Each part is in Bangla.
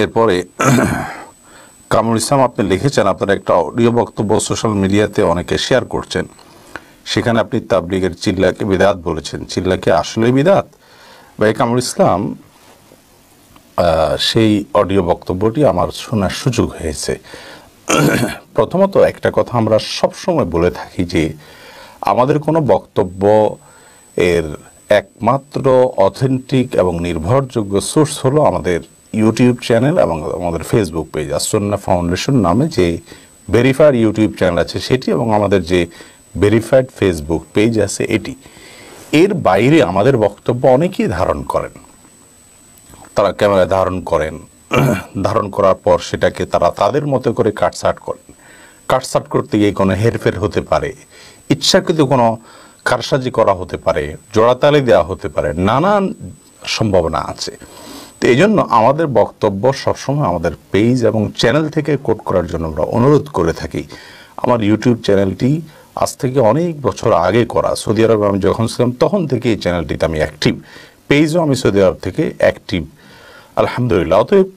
এরপরে কামরুল ইসলাম আপনি লিখেছেন আপনার একটা অডিও বক্তব্য সোশ্যাল মিডিয়াতে অনেকে শেয়ার করছেন, সেখানে আপনি তাবলিগের চিল্লাকে বিদআত বলেছেন। চিল্লাকে আসলে বিদআত? ভাই কামরুল ইসলাম, সেই অডিও বক্তব্যটি আমার শোনার সুযোগ হয়েছে। প্রথমত একটা কথা আমরা সবসময় বলে থাকি যে আমাদের কোনো বক্তব্য এর একমাত্র অথেন্টিক এবং নির্ভরযোগ্য সোর্স হলো আমাদের ইউটিউব চ্যানেল এবং আমাদের ফেসবুক পেজ আসুন্নাহ ফাউন্ডেশন নামে যে ভেরিফাইড ইউটিউব চ্যানেল আছে সেটি, এবং আমাদের যে ভেরিফাইড ফেসবুক পেজ আছে এটি। এর বাইরে আমাদের বক্তব্য অনেকেই ধারণ করেন, তারা ক্যামেরায় ধারণ করেন, ধারণ করার পর সেটাকে তারা তাদের মতো করে কাটছাট করেন। কাটছাট করতে গিয়ে কোনো হেরফের হতে পারে, ইচ্ছাকৃত কোনো কারসাজি করা হতে পারে, জোড়াতালি দেওয়া হতে পারে, নানান সম্ভাবনা আছে। তো এই জন্য আমাদের বক্তব্য সবসময় আমাদের পেজ এবং চ্যানেল থেকে কোট করার জন্য আমরা অনুরোধ করে থাকি। আমার ইউটিউব চ্যানেলটি আজ থেকে অনেক বছর আগে করা, সৌদি আরবে আমি যখন ছিলাম তখন থেকে এই চ্যানেলটিতে আমি অ্যাক্টিভ, পেজও আমি সৌদি আরব থেকে অ্যাক্টিভ আলহামদুলিল্লাহ। অতএব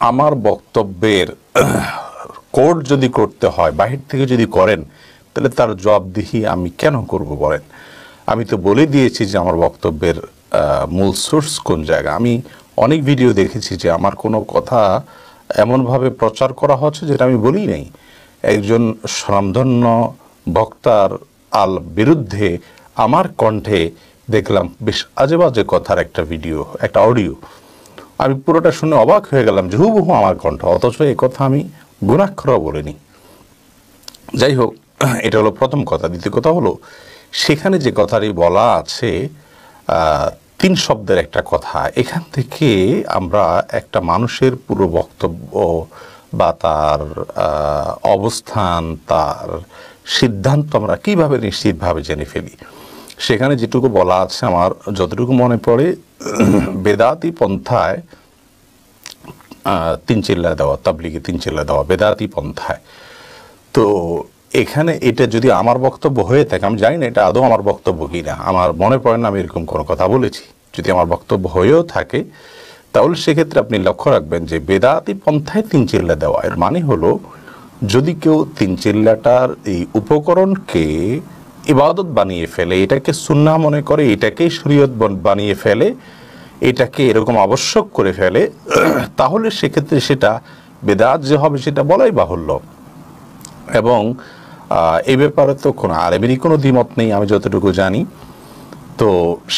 আমার বক্তব্যের কোড যদি করতে হয় বাহির থেকে যদি করেন, তাহলে তার জবাবদিহি আমি কেন করব বলেন? আমি তো বলে দিয়েছি যে আমার বক্তব্যের মূল সোর্স কোন জায়গা। আমি অনেক ভিডিও দেখেছি যে আমার কোনো কথা এমনভাবে প্রচার করা হচ্ছে যেটা আমি বলি নাই। একজন স্বনামধন্য বক্তার বিরুদ্ধে আমার কণ্ঠে দেখলাম বেশ আজে বাজে কথার একটা ভিডিও, একটা অডিও। আমি পুরোটা শুনে অবাক হয়ে গেলাম যে হুবহু আমার কণ্ঠ, অথচ এই কথা আমি গুণাক্ষরও বলিনি। যাই হোক, এটা হলো প্রথম কথা। দ্বিতীয় কথা হলো সেখানে যে কথাটি বলা আছে 3 শব্দের একটা কথা, এখান থেকে আমরা একটা মানুষের পুরো বক্তব্য বা তার অবস্থান, তার সিদ্ধান্ত আমরা কীভাবে নিশ্চিতভাবে জেনে ফেলি। সেখানে যেটুকু বলা আছে আমার যতটুকু মনে পড়ে, বেদাতি পন্থায় 3 চিল্লা দেওয়া, তাবলিগে 3 চিল্লা দেওয়া বেদাতি পন্থায়। তো এখানে এটা যদি আমার বক্তব্য হয়ে থাকে, আমি জানি না এটা আদৌ আমার বক্তব্য কি না, আমার মনে পড়ে না আমি এরকম কোনো কথা বলেছি। যদি আমার বক্তব্য হয়েও থাকে তাহলে সেক্ষেত্রে আপনি লক্ষ্য রাখবেন যে বেদাতি পন্থায় 3 চিল্লা দেওয়া এর মানে হলো যদি কেউ 3 চিল্লাটার এই উপকরণকে ইবাদত বানিয়ে ফেলে, এটাকে সুন্নাহ মনে করে, এটাকেই শরীয়ত বানিয়ে ফেলে, এটাকে এরকম আবশ্যক করে ফেলে, তাহলে সেক্ষেত্রে সেটা বেদাত যে হবে সেটা বলাই বাহুল্য। এবং এই ব্যাপারে তো কোনো আলেমেরই কোনো দ্বিমত নেই আমি যতটুকু জানি। তো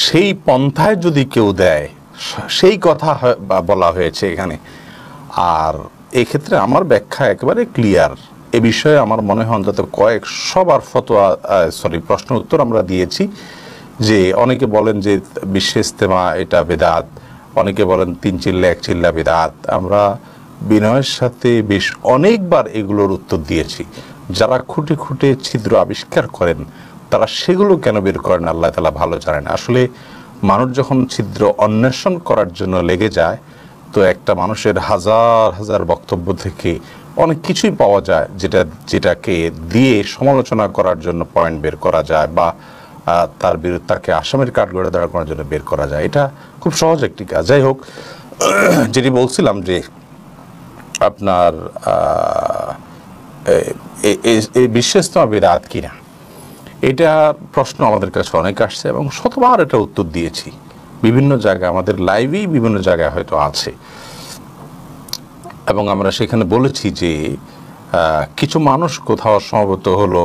সেই পন্থায় যদি কেউ দেয়, সেই কথা বলা হয়েছে এখানে। আর এক্ষেত্রে আমার ব্যাখ্যা একেবারে ক্লিয়ার। এ বিষয়ে আমার মনে হয় অন্তত কয়েকশবার ফতোয়া প্রশ্ন উত্তর আমরা দিয়েছি। যে অনেকে বলেন যে বিশ্ব ইজতেমা এটা বেদাত, অনেকে বলেন 3 চিল্লা 1 চিল্লা বেদাত। আমরা বিনয়ের সাথে বেশ অনেকবার এগুলোর উত্তর দিয়েছি। যারা খুঁটে খুঁটে ছিদ্র আবিষ্কার করেন তারা সেগুলো কেন বের করেন আল্লাহ তাআলা ভালো জানেন। আসলে মানুষ যখন ছিদ্র অন্বেষণ করার জন্য লেগে যায়, তো একটা মানুষের হাজার হাজার বক্তব্য থেকে অনেক কিছুই পাওয়া যায় যেটাকে দিয়ে সমালোচনা করার জন্য পয়েন্ট বের করা যায়, বা তার বিরুদ্ধে তাকে আসামের কাঠগড়ে দাঁড়া করার জন্য বের করা যায়। এটা খুব সহজ একটি কাজ। যাই হোক, যেটি বলছিলাম যে আপনার এই বিশ্ব ইজতেমা বিদআত কিনা, এটা প্রশ্ন আমাদের কাছে অনেক আসছে এবং শতবার এটা উত্তর দিয়েছি বিভিন্ন জায়গায়, আমাদের লাইভেই বিভিন্ন জায়গায় হয়তো আছে। এবং আমরা সেখানে বলেছি যে কিছু মানুষ কোথাও সমবেত হলো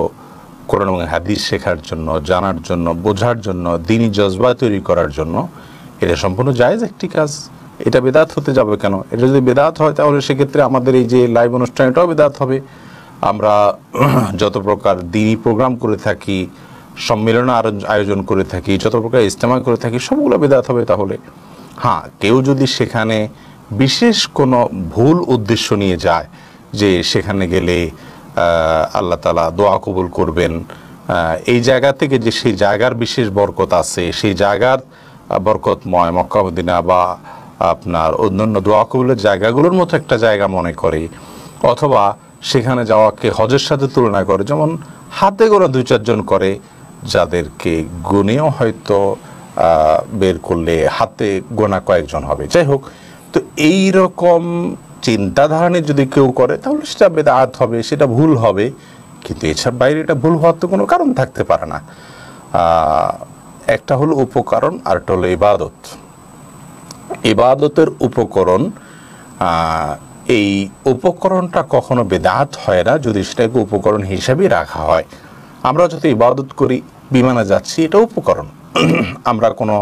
কোরআন এবং হাদিস শেখার জন্য, জানার জন্য, বোঝার জন্য, দ্বীনি জজবা তৈরি করার জন্য। এটা সম্পূর্ণ জায়েজ একটি কাজ। এটা বেদাত হতে যাবে কেন? এটা যদি বেদাত হয় তাহলে সেক্ষেত্রে আমাদের এই যে লাইভ অনুষ্ঠান এটাও বেদাত হবে। আমরা যত প্রকার দ্বীনি প্রোগ্রাম করে থাকি, সম্মেলন আয়োজন করে থাকি, যত প্রকার ইজতেমা করে থাকি, সবগুলো বেদাত হবে তাহলে। হ্যাঁ, কেউ যদি সেখানে বিশেষ কোনো ভুল উদ্দেশ্য নিয়ে যায় যে সেখানে গেলে আল্লাহ তাআলা দোয়া কবুল করবেন, এই জায়গা থেকে যে সেই জায়গার বিশেষ বরকত আছে, সেই জায়গার বরকতময় মক্কা মদিনা বা আপনার অন্যান্য দোয়া কবুলের জায়গাগুলোর মতো একটা জায়গা মনে করে, অথবা সেখানে যাওয়াকে হজের সাথে তুলনা করে, যেমন হাতে গোনা 2-4 জন করে, যাদেরকে গুণেও হয়তো বের করলে হাতে গোনা কয়েকজন হবে। যাই হোক, তো এই রকম চিন্তাধারা নিয়ে যদি কেউ করে তাহলে সেটা বেদাত হবে, সেটা ভুল হবে। কিন্তু এছাড়া বাইরে এটা ভুল হওয়ার তো কোনো কারণ থাকতে পারে না। একটা হলো উপকরণ, আর একটা হলো ইবাদত। ইবাদতের উপকরণ, এই উপকরণটা কখনো বেদাত হয় না যদি সেটাকে উপকরণ হিসাবে রাখা হয়। আমরা যত ইবাদত করি, বিমানে যাচ্ছি, এটা উপকরণ। আমরা কোনো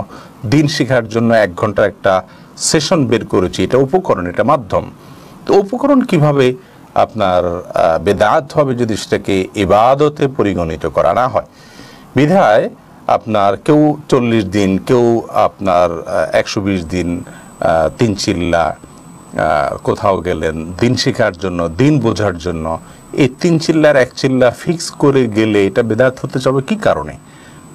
দিন শেখার জন্য 1 ঘন্টার একটা সেশন বের করেছি, এটা উপকরণ, এটা মাধ্যম। তো উপকরণ কিভাবে আপনার বেদাত হবে যদি সেটাকে ইবাদতে পরিগণিত করা না হয়? বিধায় আপনার কেউ 40 দিন, কেউ আপনার 120 দিন 3 চিল্লা কোথাও গেলেন দিন শেখার জন্য, দিন বোঝার জন্য, এই 3 চিল্লার 1 চিল্লা ফিক্স করে গেলে এটা বেদাত হতে যাবে কি কারণে?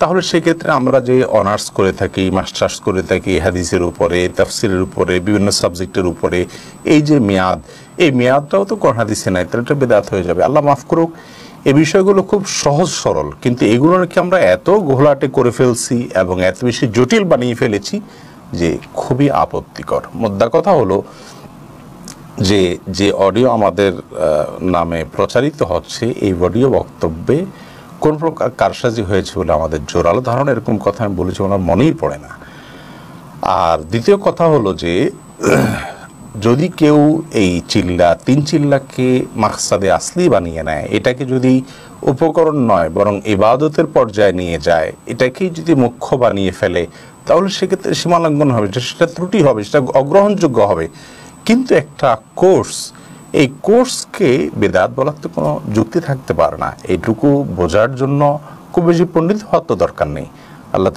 তাহলে সেক্ষেত্রে আমরা যে অনার্স করে থাকি, মাস্টার্স করে থাকি হাদিসের উপরে, তাফসিরের উপরে, বিভিন্ন সাবজেক্টের উপরে, এই যে মেয়াদ, এই মেয়াদটাও তো কোরআন হাদিসে নাই, তাহলে এটা বেদাত হয়ে যাবে। আল্লাহ মাফ করুক, এই বিষয়গুলো খুব সহজ সরল, কিন্তু এগুলোকে আমরা এত ঘোলাটে করে ফেলছি এবং এত বেশি জটিল বানিয়ে ফেলেছি যে খুবই আপত্তিকর। মোদ্দা কথা হলো যে অডিও আমাদের নামে প্রচারিত হচ্ছে, এই অডিও বক্তব্যে কোন প্রকার কারসাজি হয়েছে বলে আমাদের জোরালো ধারণা, এরকম কথা আমি বলেছি ওনার মনেই পড়ে না। আর দ্বিতীয় কথা হলো যে যদি কেউ এই চিল্লা 3 চিল্লাকে মাকসাদে আসলি বানিয়ে নেয়, এটাকে যদি উপকরণ নয় বরং ইবাদতের পর্যায়ে নিয়ে যায়, এটাকেই যদি মুখ্য বানিয়ে ফেলে, তাহলে সেক্ষেত্রে সীমালঙ্ঘন হবে, সেটা ত্রুটি হবে, সেটা অগ্রহণযোগ্য হবে। কিন্তু একটা কোর্স, এই কোর্সকে বেদাত বলার তো কোনো যুক্তি থাকতে পারে না। এইটুকু বোঝার জন্য খুব বেশি পণ্ডিত হওয়ার তো দরকার নেই। আল্লাহ তাআলা